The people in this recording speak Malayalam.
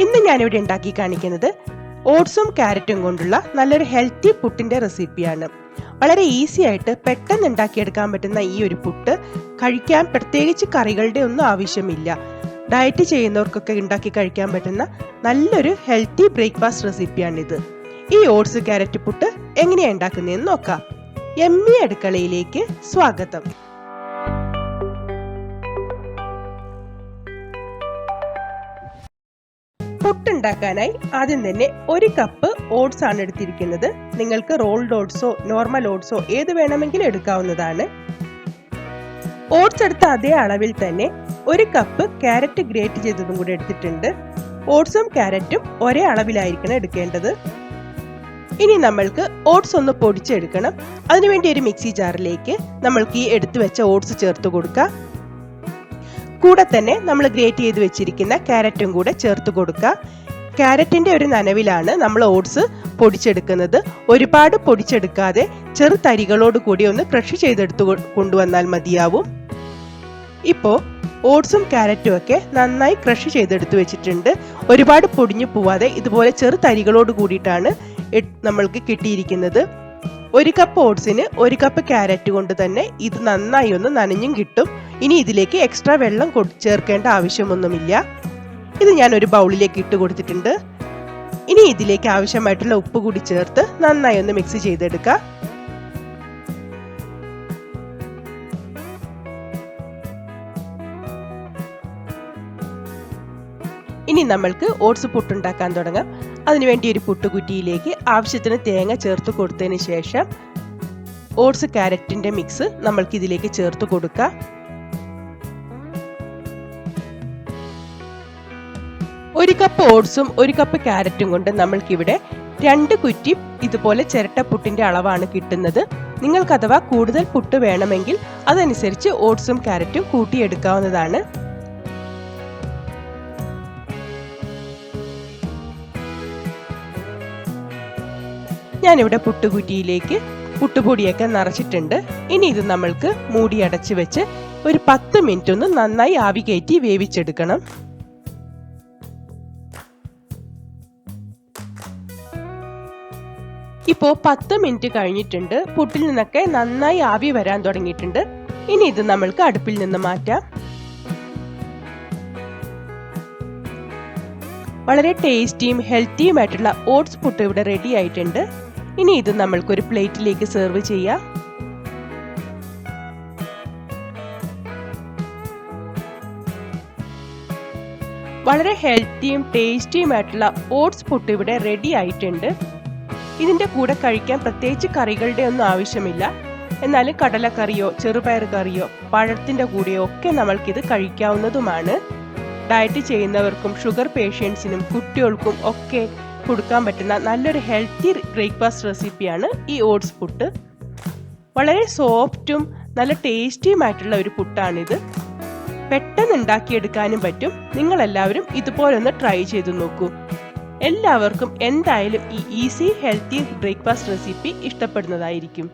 ഇന്ന് ഞാനിവിടെ ഉണ്ടാക്കി കാണിക്കുന്നത് ഓട്സും ക്യാരറ്റും കൊണ്ടുള്ള നല്ലൊരു ഹെൽത്തി പുട്ടിന്റെ റെസിപ്പിയാണ്. വളരെ ഈസി ആയിട്ട് പെട്ടെന്ന് ഉണ്ടാക്കിയെടുക്കാൻ പറ്റുന്ന ഈ ഒരു പുട്ട് കഴിക്കാൻ പ്രത്യേകിച്ച് കറികളുടെ ഒന്നും ആവശ്യമില്ല. ഡയറ്റ് ചെയ്യുന്നവർക്കൊക്കെ ഉണ്ടാക്കി കഴിക്കാൻ പറ്റുന്ന നല്ലൊരു ഹെൽത്തി ബ്രേക്ക്ഫാസ്റ്റ് റെസിപ്പിയാണിത്. ഈ ഓട്സ് ക്യാരറ്റ് പുട്ട് എങ്ങനെയാണ് ഉണ്ടാക്കുന്നതെന്ന് നോക്കാം. യമ്മി അടുക്കളയിലേക്ക് സ്വാഗതം. പുട്ടുണ്ടാക്കാനായി ആദ്യം തന്നെ 1 കപ്പ് ഓട്സ് ആണ് എടുത്തിരിക്കുന്നത്. നിങ്ങൾക്ക് റോൾഡ് ഓട്സോ നോർമൽ ഓട്സോ ഏത് വേണമെങ്കിലും എടുക്കാവുന്നതാണ്. ഓട്സ് എടുത്ത അതേ അളവിൽ തന്നെ 1 കപ്പ് ക്യാരറ്റ് ഗ്രേറ്റ് ചെയ്തതും കൂടി എടുത്തിട്ടുണ്ട്. ഓട്സും ക്യാരറ്റും ഒരേ അളവിലായിരിക്കണം എടുക്കേണ്ടത്. ഇനി നമ്മൾക്ക് ഓട്സ് ഒന്ന് പൊടിച്ചെടുക്കണം. അതിനുവേണ്ടി ഒരു മിക്സി ജാറിലേക്ക് നമ്മൾക്ക് ഈ എടുത്തു വെച്ച ഓട്സ് ചേർത്ത് കൊടുക്കാം. കൂടെ തന്നെ നമ്മൾ ഗ്രേറ്റ് ചെയ്ത് വെച്ചിരിക്കുന്ന ക്യാരറ്റും കൂടെ ചേർത്ത് കൊടുക്കുക. ക്യാരറ്റിന്റെ ഒരു നനവിലാണ് നമ്മൾ ഓട്സ് പൊടിച്ചെടുക്കുന്നത്. ഒരുപാട് പൊടിച്ചെടുക്കാതെ ചെറു തരികളോട് കൂടി ഒന്ന് ക്രഷ് ചെയ്തെടുത്ത് കൊണ്ടുവന്നാൽ മതിയാവും. ഇപ്പോൾ ഓട്സും ക്യാരറ്റും ഒക്കെ നന്നായി ക്രഷ് ചെയ്തെടുത്ത് വെച്ചിട്ടുണ്ട്. ഒരുപാട് പൊടിഞ്ഞു പോവാതെ ഇതുപോലെ ചെറു തരികളോട് കൂടിയിട്ടാണ് നമ്മൾക്ക് കിട്ടിയിരിക്കുന്നത്. 1 കപ്പ് ഓട്സിന് 1 കപ്പ് ക്യാരറ്റ് കൊണ്ട് തന്നെ ഇത് നന്നായി ഒന്ന് നനഞ്ഞും കിട്ടും. ഇനി ഇതിലേക്ക് എക്സ്ട്രാ വെള്ളം ചേർക്കേണ്ട ആവശ്യമൊന്നുമില്ല. ഇത് ഞാൻ ഒരു ബൗളിലേക്ക് ഇട്ട് കൊടുത്തിട്ടുണ്ട്. ഇനി ഇതിലേക്ക് ആവശ്യമായിട്ടുള്ള ഉപ്പ് കൂടി ചേർത്ത് നന്നായി ഒന്ന് മിക്സ് ചെയ്തെടുക്കുക. ഇനി നമ്മൾക്ക് ഓട്സ് പുട്ടുണ്ടാക്കാൻ തുടങ്ങാം. അതിനുവേണ്ടി ഒരു പുട്ടുകുറ്റിയിലേക്ക് ആവശ്യത്തിന് തേങ്ങ ചേർത്ത് കൊടുത്തതിന് ശേഷം ഓട്സ് ക്യാരറ്റിന്റെ മിക്സ് നമ്മൾക്ക് ഇതിലേക്ക് ചേർത്ത് കൊടുക്കാം. ഒരു കപ്പ് ഓട്സും 1 കപ്പ് ക്യാരറ്റും കൊണ്ട് നമ്മൾക്കിവിടെ 2 കുറ്റി ഇതുപോലെ ചിരട്ടപ്പുട്ടിന്റെ അളവാണ് കിട്ടുന്നത്. നിങ്ങൾക്ക് അഥവാ കൂടുതൽ പുട്ട് വേണമെങ്കിൽ അതനുസരിച്ച് ഓട്സും ക്യാരറ്റും കൂട്ടിയെടുക്കാവുന്നതാണ്. ഞാനിവിടെ പുട്ടുകുറ്റിയിലേക്ക് പുട്ടുപൊടിയൊക്കെ നിറച്ചിട്ടുണ്ട്. ഇനി ഇത് നമ്മൾക്ക് മൂടി അടച്ചു വെച്ച് ഒരു 10 മിനിറ്റ് ഒന്ന് നന്നായി ആവി കയറ്റി വേവിച്ചെടുക്കണം. ഇപ്പോൾ 10 മിനിറ്റ് കഴിഞ്ഞിട്ടുണ്ട്. പുട്ടിൽ നിന്നൊക്കെ നന്നായി ആവി വരാൻ തുടങ്ങിയിട്ടുണ്ട്. ഇനി ഇത് നമ്മൾക്ക് അടുപ്പിൽ നിന്ന് മാറ്റാം. വളരെ ടേസ്റ്റിയും ഹെൽത്തിയും ആയിട്ടുള്ള ഓട്സ് പുട്ട് ഇവിടെ റെഡി ആയിട്ടുണ്ട്. ഇനി ഇത് നമ്മൾക്കൊരു പ്ലേറ്റിലേക്ക് സെർവ് ചെയ്യാം. വളരെ ഹെൽത്തിയും ടേസ്റ്റിയും ആയിട്ടുള്ള ഓട്സ് പുട്ട് ഇവിടെ റെഡി ആയിട്ടുണ്ട്. ഇതിന്റെ കൂടെ കഴിക്കാൻ പ്രത്യേകിച്ച് കറികളുടെ ഒന്നും ആവശ്യമില്ല. എന്നാലും കടലക്കറിയോ ചെറുപയർ കറിയോ പഴത്തിന്റെ കൂടെയോ ഒക്കെ നമ്മൾക്കിത് കഴിക്കാവുന്നതുമാണ്. ഡയറ്റ് ചെയ്യുന്നവർക്കും ഷുഗർ പേഷ്യൻസിനും കുട്ടികൾക്കും ഒക്കെ കൊടുക്കാൻ പറ്റുന്ന നല്ലൊരു ഹെൽത്തി ബ്രേക്ക്ഫാസ്റ്റ് റെസിപ്പിയാണ് ഈ ഓട്സ് പുട്ട്. വളരെ സോഫ്റ്റും നല്ല ടേസ്റ്റിയുമായിട്ടുള്ള ഒരു പുട്ടാണിത്. പെട്ടെന്ന് ഉണ്ടാക്കിയെടുക്കാനും പറ്റും. നിങ്ങളെല്ലാവരും ഇതുപോലൊന്ന് ട്രൈ ചെയ്തു നോക്കൂ. എല്ലാവർക്കും എന്തായാലും ഈ ഈസി ഹെൽത്തി ബ്രേക്ക്ഫാസ്റ്റ് റെസിപ്പി ഇഷ്ടപ്പെടുന്നതായിരിക്കും.